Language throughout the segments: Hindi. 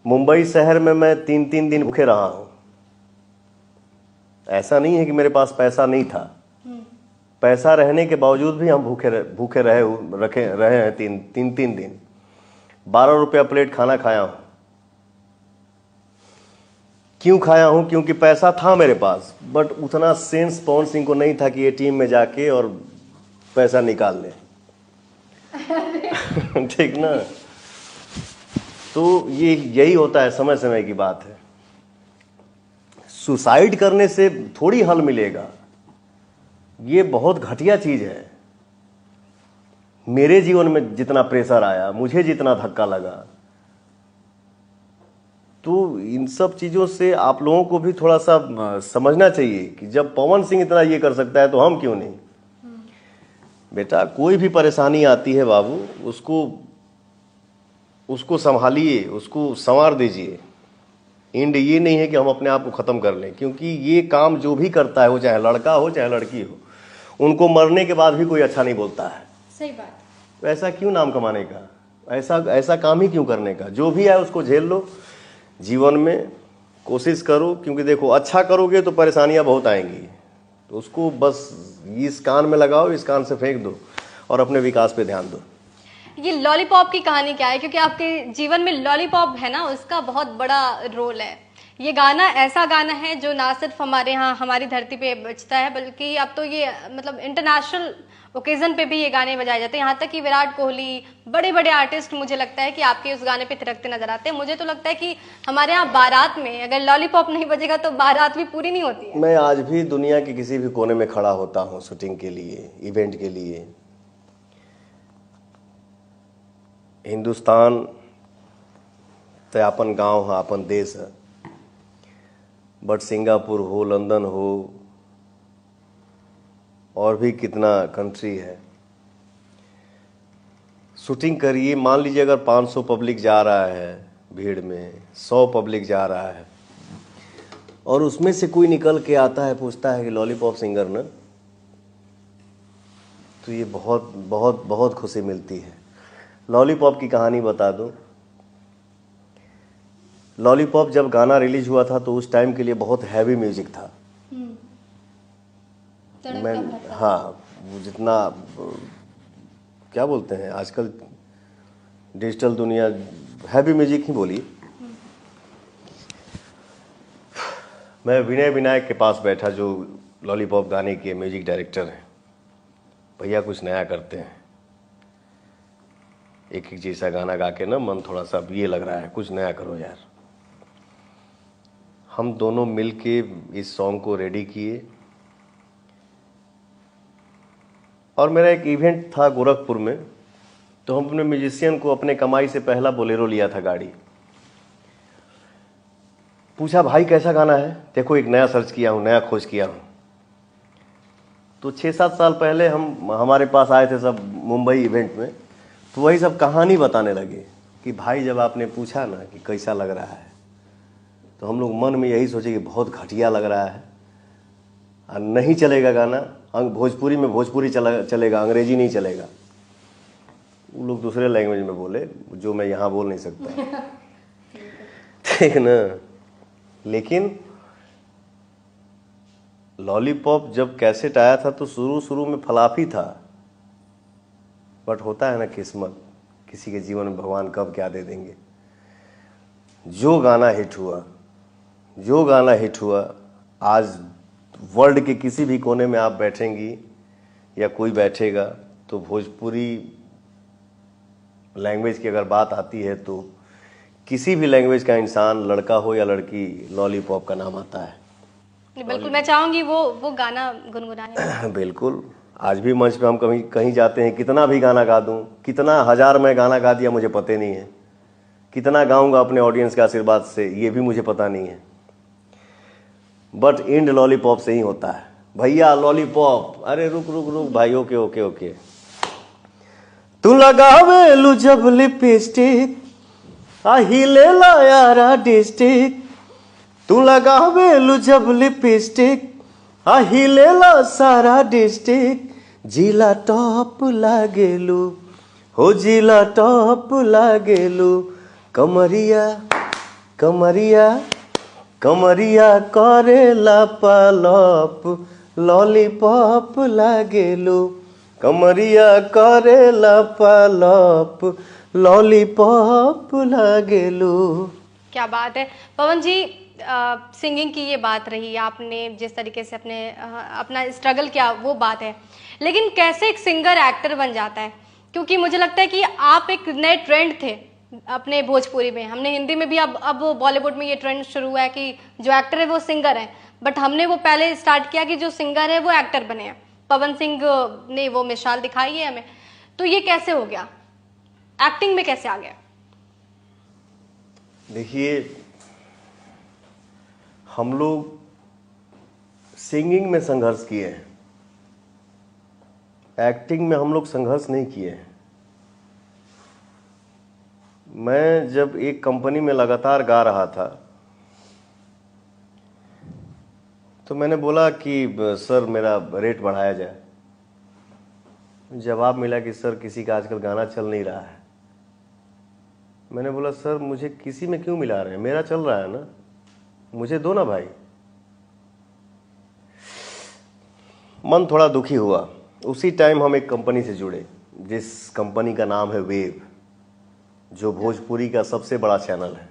मुंबई शहर में मैं 3-3 दिन भूखे रहा हूं। ऐसा नहीं है कि मेरे पास पैसा नहीं था, पैसा रहने के बावजूद भी हम भूखे रहे हैं 3 दिन। 12 रुपया प्लेट खाना खाया हूं। क्यों खाया हूं? क्योंकि पैसा था मेरे पास, बट उतना सेंस पवन सिंह को नहीं था कि एटीएम में जाके और पैसा निकाल ले। ठीक ना? तो ये यही होता है, समय समय की बात है। सुसाइड करने से थोड़ी हल मिलेगा, ये बहुत घटिया चीज है। मेरे जीवन में जितना प्रेशर आया, मुझे जितना धक्का लगा, तो इन सब चीजों से आप लोगों को भी थोड़ा सा समझना चाहिए कि जब पवन सिंह इतना ये कर सकता है तो हम क्यों नहीं। बेटा, कोई भी परेशानी आती है बाबू, उसको संभालिए, उसको संवार दीजिए। एंड ये नहीं है कि हम अपने आप को खत्म कर लें, क्योंकि ये काम जो भी करता है, वो चाहे लड़का हो चाहे लड़की हो, उनको मरने के बाद भी कोई अच्छा नहीं बोलता है। सही बात। तो ऐसा क्यों नाम कमाने का, ऐसा काम ही क्यों करने का? जो भी है उसको झेल लो, जीवन में कोशिश करो, क्योंकि देखो अच्छा करोगे तो परेशानियां बहुत आएंगी। तो उसको बस इस कान में लगाओ, इस कान से फेंक दो और अपने विकास पे ध्यान दो। ये लॉलीपॉप की कहानी क्या है? क्योंकि आपके जीवन में लॉलीपॉप है ना, उसका बहुत बड़ा रोल है। ये गाना ऐसा गाना है जो ना सिर्फ हमारे यहाँ हमारी धरती पे बजता है, बल्कि अब तो ये मतलब इंटरनेशनल ओकेजन पे भी ये गाने बजाए जाते हैं। यहाँ तक कि विराट कोहली, बड़े बड़े आर्टिस्ट, मुझे लगता है कि आपके उस गाने पे थिरकते नजर आते हैं। मुझे तो लगता है कि हमारे यहाँ बारात में अगर लॉलीपॉप नहीं बजेगा तो बारात भी पूरी नहीं होती है। मैं आज भी दुनिया के किसी भी कोने में खड़ा होता हूँ शूटिंग के लिए, इवेंट के लिए। हिंदुस्तान तो अपन गांव है, अपन देश है, बट सिंगापुर हो, लंदन हो, और भी कितना कंट्री है, शूटिंग करिए। मान लीजिए अगर 500 पब्लिक जा रहा है भीड़ में, 100 पब्लिक जा रहा है, और उसमें से कोई निकल के आता है, पूछता है कि लॉलीपॉप सिंगर ना, तो ये बहुत बहुत बहुत खुशी मिलती है। लॉलीपॉप की कहानी बता दूं। लॉलीपॉप जब गाना रिलीज हुआ था तो उस टाइम के लिए बहुत हैवी म्यूजिक था। हाँ, वो जितना क्या बोलते हैं आजकल डिजिटल दुनिया, हैवी म्यूजिक ही बोलिए। मैं विनय विनायक के पास बैठा, जो लॉलीपॉप गाने के म्यूजिक डायरेक्टर हैं। भैया कुछ नया करते हैं, एक एक जैसा गाना गा के ना मन थोड़ा सा ये लग रहा है, कुछ नया करो यार। हम दोनों मिल के इस सॉन्ग को रेडी किए, और मेरा एक इवेंट था गोरखपुर में, तो हम अपने म्यूजिशियन को अपने कमाई से पहला बोलेरो लिया था गाड़ी। पूछा भाई कैसा गाना है, देखो एक नया सर्च किया हूँ, नया खोज किया हूँ। तो 6-7 साल पहले हमारे पास आए थे सब मुंबई इवेंट में, तो वही सब कहानी बताने लगे कि भाई जब आपने पूछा ना कि कैसा लग रहा है, तो हम लोग मन में यही सोचे कि बहुत घटिया लग रहा है, और नहीं चलेगा गाना। भोजपुरी में भोजपुरी चलेगा, अंग्रेजी नहीं चलेगा। वो लोग दूसरे लैंग्वेज में बोले जो मैं यहाँ बोल नहीं सकता। ठीक ना? लेकिन लॉलीपॉप जब कैसेट आया था तो शुरू में फलाफी था, बट होता है ना किस्मत, किसी के जीवन में भगवान कब क्या दे देंगे। जो गाना हिट हुआ, आज वर्ल्ड के किसी भी कोने में आप बैठेंगी या कोई बैठेगा, तो भोजपुरी लैंग्वेज की अगर बात आती है तो किसी भी लैंग्वेज का इंसान, लड़का हो या लड़की, लॉलीपॉप का नाम आता है। बिल्कुल, मैं चाहूंगी वो गाना गुनगुनाने। बिल्कुल। आज भी मंच पे हम कहीं जाते हैं, कितना भी गाना गा दूं, कितना हजार मैं गाना गा दिया मुझे पता नहीं है, कितना गाऊंगा अपने ऑडियंस के आशीर्वाद से ये भी मुझे पता नहीं है, बट एंड लॉलीपॉप से ही होता है। भैया लॉलीपॉप, अरे रुक रुक रुक भाई, ओके ओके ओके। तू लगावेलू जब लिपस्टिक, हिले ला यारा डिस्टिक। तू लगावेलू जब लिपस्टिक, हिले ला सारा डिस्टिक। जिला टॉप लागेलू, हो जिला टॉप लागेलू। कमरिया कमरिया कमरिया करेला पालप लॉलीपॉप लागेलू, कमरिया करेला पालप लॉलीपॉप लागेलू। क्या बात है पवन जी। सिंगिंग की ये बात रही, आपने जिस तरीके से अपना स्ट्रगल किया वो बात है, लेकिन कैसे एक सिंगर एक्टर बन जाता है? क्योंकि मुझे लगता है कि आप एक नए ट्रेंड थे अपने भोजपुरी में। हमने हिंदी में भी अब बॉलीवुड में ये ट्रेंड शुरू हुआ है कि जो एक्टर है वो सिंगर है, बट हमने वो पहले स्टार्ट किया कि जो सिंगर है वो एक्टर बने हैं। पवन सिंह ने वो मिसाल दिखाई है हमें। तो ये कैसे हो गया, एक्टिंग में कैसे आ गया? देखिए, हम लोग सिंगिंग में संघर्ष किए हैं, एक्टिंग में हम लोग संघर्ष नहीं किए हैं। मैं जब एक कंपनी में लगातार गा रहा था तो मैंने बोला कि सर मेरा रेट बढ़ाया जाए। जवाब मिला कि सर किसी का आजकल गाना चल नहीं रहा है। मैंने बोला सर मुझे किसी में क्यों मिला रहे हैं, मेरा चल रहा है ना, मुझे दो ना भाई। मन थोड़ा दुखी हुआ। उसी टाइम हम एक कंपनी से जुड़े जिस कंपनी का नाम है वेव, जो भोजपुरी का सबसे बड़ा चैनल है।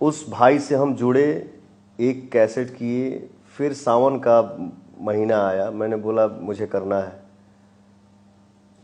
उस भाई से हम जुड़े, एक कैसेट किए, फिर सावन का महीना आया, मैंने बोला मुझे करना है।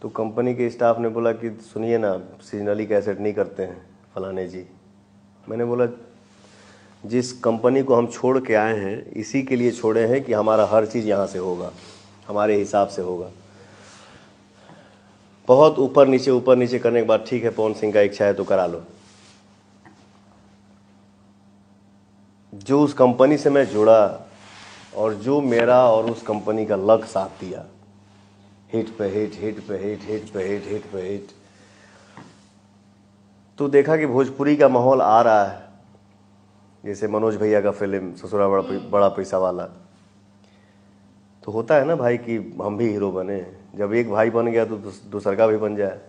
तो कंपनी के स्टाफ ने बोला कि सुनिए ना, सीजनली कैसेट नहीं करते हैं फलाने जी। मैंने बोला जिस कंपनी को हम छोड़ के आए हैं इसी के लिए छोड़े हैं कि हमारा हर चीज़ यहाँ से होगा, हमारे हिसाब से होगा। बहुत ऊपर नीचे करने के बाद ठीक है पवन सिंह का इच्छा है तो करा लो। जो उस कंपनी से मैं जुड़ा और जो मेरा और उस कंपनी का लक साथ दिया, हिट पे हिट, हिट पे हिट, हिट पे हिट, हिट पे हिट, तो देखा कि भोजपुरी का माहौल आ रहा है। जैसे मनोज भैया का फिल्म ससुरा बड़ा पैसा वाला, तो होता है ना भाई कि हम भी हीरो बने। जब एक भाई बन गया तो दूसरा का भी बन जाए।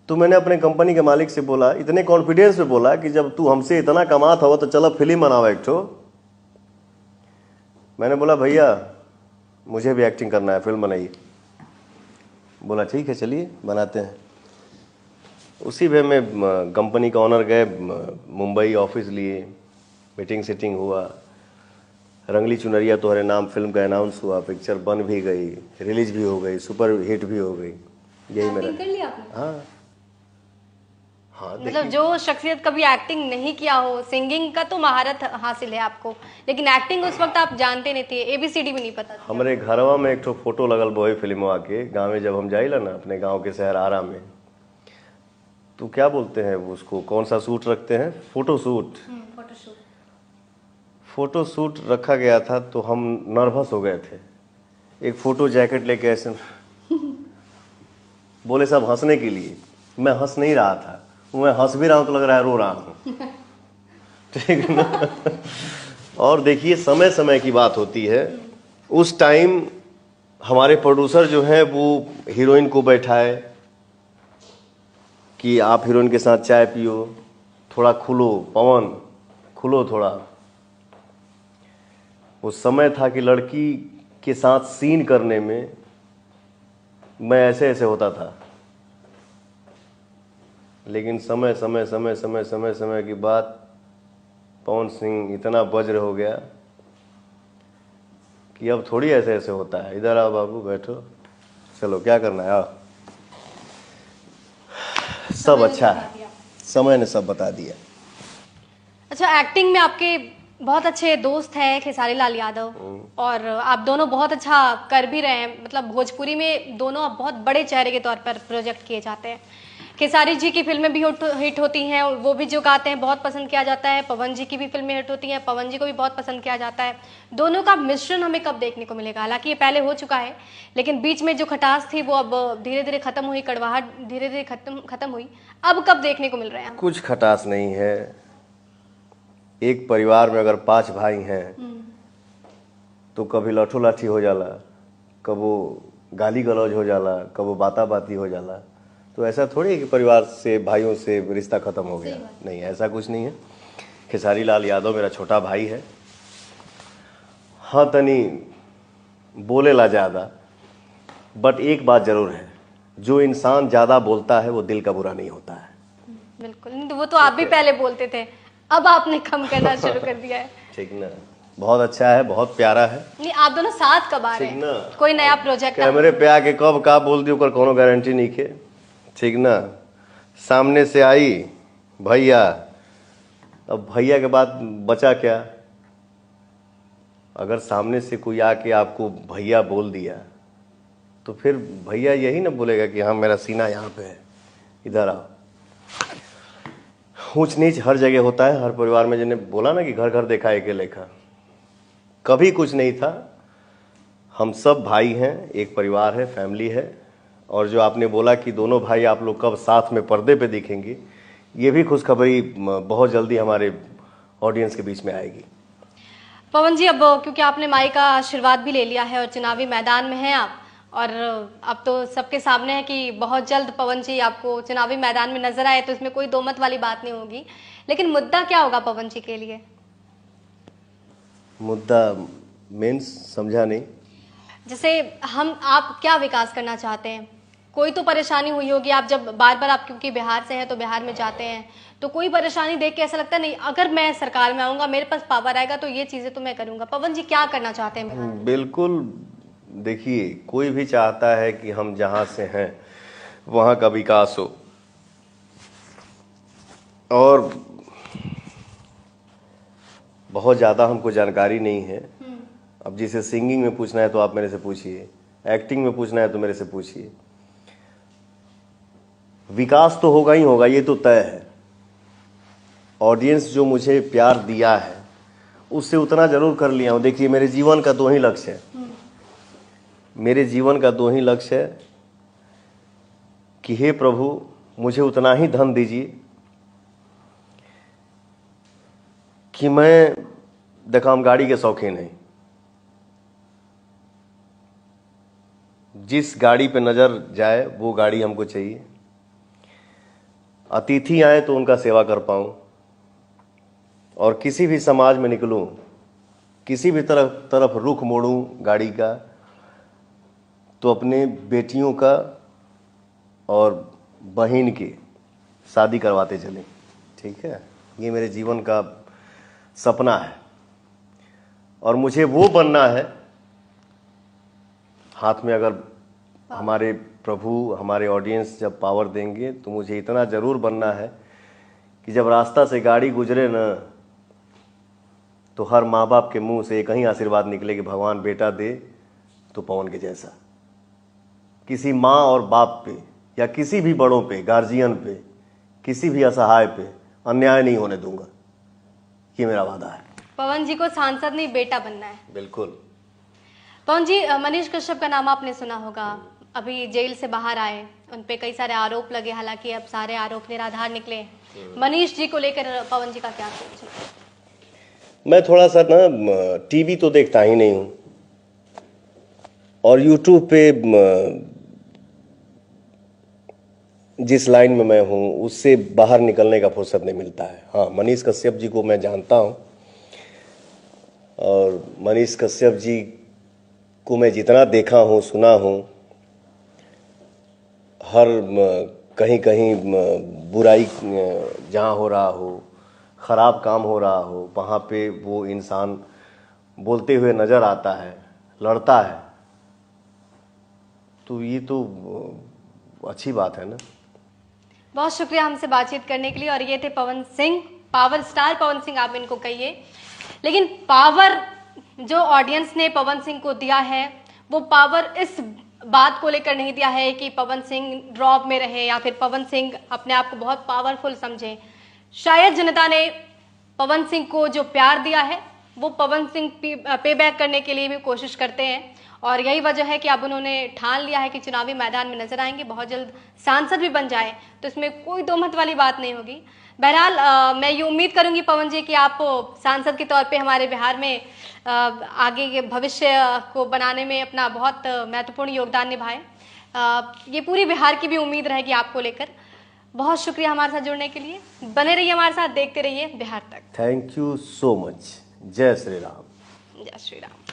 तो मैंने अपने कंपनी के मालिक से बोला, इतने कॉन्फिडेंस में बोला कि जब तू हमसे इतना कमात हो तो चलो फिल्म बनाओ एक ठो। मैंने बोला भैया मुझे भी एक्टिंग करना है, फिल्म बनाइए। बोला ठीक है चलिए बनाते हैं। उसी वे में कंपनी का ऑनर गए मुंबई, ऑफिस लिए, मीटिंग सेटिंग हुआ, रंगली चुनरिया तुम्हारे नाम फिल्म का अनाउंस हुआ, पिक्चर बन भी गई, रिलीज भी हो गई, सुपर हिट भी हो गई। यही मेरा कर लिया आपने? हाँ मतलब जो शख्सियत कभी एक्टिंग नहीं किया हो, सिंगिंग का तो महारत हासिल है आपको, लेकिन एक्टिंग उस वक्त आप जानते नहीं थे, ABCD भी नहीं पता था। हमारे घरवा में एक ठो फोटो लगल बोई फिल्म के गाँव में, जब हम जाइला ना अपने गाँव के शहर आरा में, तो क्या बोलते हैं उसको, कौन सा सूट रखते हैं, फोटो सूट। फोटो सूट रखा गया था तो हम नर्वस हो गए थे। एक फोटो जैकेट लेके ऐसे बोले सब हंसने के लिए, मैं हंस नहीं रहा था, मैं हंस भी रहा हूं तो लग रहा है रो रहा हूं। ठीक है ना। और देखिए समय समय की बात होती है। उस टाइम हमारे प्रोड्यूसर जो है वो हीरोइन को बैठाए कि आप हीरोइन के साथ चाय पियो, थोड़ा खुलो पवन, खुलो थोड़ा। वो समय था कि लड़की के साथ सीन करने में मैं ऐसे ऐसे होता था, लेकिन समय समय समय समय समय समय की बात पवन सिंह इतना वज्र हो गया कि अब थोड़ी ऐसे ऐसे होता है। इधर आओ बाबू बैठो, चलो क्या करना है आओ। सब अच्छा है, समय ने सब बता दिया। अच्छा, एक्टिंग में आपके बहुत अच्छे दोस्त हैं खेसारी लाल यादव, और आप दोनों बहुत अच्छा कर भी रहे हैं। मतलब भोजपुरी में दोनों अब बहुत बड़े चेहरे के तौर पर प्रोजेक्ट किए जाते हैं। खेसारी जी की फिल्में भी हिट होती हैं, वो भी जो गाते हैं बहुत पसंद किया जाता है। पवन जी की भी फिल्में हिट होती हैं, पवन जी को भी बहुत पसंद किया जाता है। दोनों का मिश्रण हमें कब देखने को मिलेगा? हालांकि ये पहले हो चुका है, लेकिन बीच में जो खटास थी वो अब धीरे धीरे खत्म हुई, कड़वाहट धीरे धीरे खत्म हुई। अब कब देखने को मिल रहे हैं? कुछ खटास नहीं है। एक परिवार में अगर 5 भाई हैं तो कभी लाठो लाठी हो जाला, कबो गाली गलौज हो जाला, कबो बाता बाती हो जाला। तो ऐसा थोड़ी है कि परिवार से, भाइयों से रिश्ता खत्म हो गया। नहीं, ऐसा कुछ नहीं है। खेसारी लाल यादव मेरा छोटा भाई है। हाँ, तनी बोलेला ज़्यादा, बट एक बात ज़रूर है, जो इंसान ज़्यादा बोलता है वो दिल का बुरा नहीं होता है। बिल्कुल, नहीं तो वो तो आप भी पहले बोलते थे, अब आपने कम करना शुरू कर दिया है। ठीक ना, बहुत अच्छा है, बहुत प्यारा है। नहीं, आप दोनों साथ कब आ रहे ठीक ना, हैं? कोई नया प्रोजेक्ट? कैमरे पे आके कब का बोल दी ओकर कोनो गारंटी नहीं के। ठीक ना, सामने से आई भैया, अब भैया के बाद बचा क्या? अगर सामने से कोई आके आपको भैया बोल दिया तो फिर भैया यही ना बोलेगा कि हाँ मेरा सीना यहाँ पे है, इधर आओ। ऊंच नीच हर जगह होता है, हर परिवार में। जिन्हें बोला ना कि घर घर देखा एक लेखा, कभी कुछ नहीं था। हम सब भाई हैं, एक परिवार है, फैमिली है। और जो आपने बोला कि दोनों भाई आप लोग कब साथ में पर्दे पे दिखेंगे, ये भी खुशखबरी बहुत जल्दी हमारे ऑडियंस के बीच में आएगी। पवन जी, अब क्योंकि आपने माई का आशीर्वाद भी ले लिया है और चुनावी मैदान में हैं आप, और अब तो सबके सामने है कि बहुत जल्द पवन जी आपको चुनावी मैदान में नजर आए, तो इसमें कोई दो मत वाली बात नहीं होगी। लेकिन मुद्दा क्या होगा पवन जी के लिए? मुद्दा मीन्स समझा नहीं। जैसे आप क्या विकास करना चाहते हैं? कोई तो परेशानी हुई होगी, आप जब बार बार, आप क्योंकि बिहार से हैं तो बिहार में जाते हैं, तो कोई परेशानी देख के ऐसा लगता नहीं अगर मैं सरकार में आऊंगा, मेरे पास पावर आएगा तो ये चीजें तो मैं करूंगा। पवन जी क्या करना चाहते हैं बिहार में? बिल्कुल, देखिए कोई भी चाहता है कि हम जहाँ से हैं वहाँ का विकास हो। और बहुत ज़्यादा हमको जानकारी नहीं है। अब जिसे सिंगिंग में पूछना है तो आप मेरे से पूछिए, एक्टिंग में पूछना है तो मेरे से पूछिए। विकास तो होगा ही होगा, ये तो तय है। ऑडियंस जो मुझे प्यार दिया है उससे उतना जरूर कर लिया हूँ। देखिए मेरे जीवन का दो ही लक्ष्य है, मेरे जीवन का दो ही लक्ष्य है कि हे प्रभु मुझे उतना ही धन दीजिए कि मैं, देखा हम गाड़ी के शौकीन हैं, जिस गाड़ी पे नजर जाए वो गाड़ी हमको चाहिए। अतिथि आए तो उनका सेवा कर पाऊं, और किसी भी समाज में निकलूं, किसी भी तरफ रुख मोड़ूं गाड़ी का, तो अपने बेटियों का और बहन की शादी करवाते चलें। ठीक है, ये मेरे जीवन का सपना है और मुझे वो बनना है। हाथ में अगर हमारे प्रभु, हमारे ऑडियंस जब पावर देंगे तो मुझे इतना ज़रूर बनना है कि जब रास्ता से गाड़ी गुजरे ना तो हर माँ बाप के मुंह से एक ही आशीर्वाद निकले कि भगवान बेटा दे तो पवन के जैसा। किसी माँ और बाप पे या किसी भी बड़ों पे, गार्जियन पे, किसी भी असहाय पे अन्याय नहीं होने दूंगा, ये मेरा वादा है। पवन जी को सांसद नहीं बेटा बनना है। बिल्कुल। पवन जी, मनीष कश्यप का नाम आपने सुना होगा, अभी जेल से बाहर आए, उन पे कई सारे आरोप लगे, हालांकि अब सारे आरोप निराधार निकले। मनीष जी को लेकर पवन जी का क्या सोच है? मैं थोड़ा सा ना टीवी तो देखता ही नहीं हूँ, और यूट्यूब पे जिस लाइन में मैं हूँ उससे बाहर निकलने का फुर्सत नहीं मिलता है। हाँ, मनीष कश्यप जी को मैं जानता हूँ, और मनीष कश्यप जी को मैं जितना देखा हूँ, सुना हूँ, हर कहीं कहीं बुराई जहाँ हो रहा हो, ख़राब काम हो रहा हो, वहाँ पे वो इंसान बोलते हुए नज़र आता है, लड़ता है। तो ये तो अच्छी बात है ना। बहुत शुक्रिया हमसे बातचीत करने के लिए। और ये थे पवन सिंह, पावर स्टार पवन सिंह आप इनको कहिए। लेकिन पावर जो ऑडियंस ने पवन सिंह को दिया है, वो पावर इस बात को लेकर नहीं दिया है कि पवन सिंह ड्रॉप में रहे या फिर पवन सिंह अपने आप को बहुत पावरफुल समझे। शायद जनता ने पवन सिंह को जो प्यार दिया है वो पवन सिंह पे बैक करने के लिए भी कोशिश करते हैं, और यही वजह है कि अब उन्होंने ठान लिया है कि चुनावी मैदान में नजर आएंगे, बहुत जल्द सांसद भी बन जाए, तो इसमें कोई दो मत वाली बात नहीं होगी। बहरहाल मैं ये उम्मीद करूंगी पवन जी कि आप सांसद के तौर पे हमारे बिहार में आगे के भविष्य को बनाने में अपना बहुत महत्वपूर्ण योगदान निभाएं। ये पूरी बिहार की भी उम्मीद रहेगी आपको लेकर। बहुत शुक्रिया हमारे साथ जुड़ने के लिए। बने रहिए हमारे साथ, देखते रहिए बिहार तक। Thank you so much. जय श्री राम। जय श्री राम।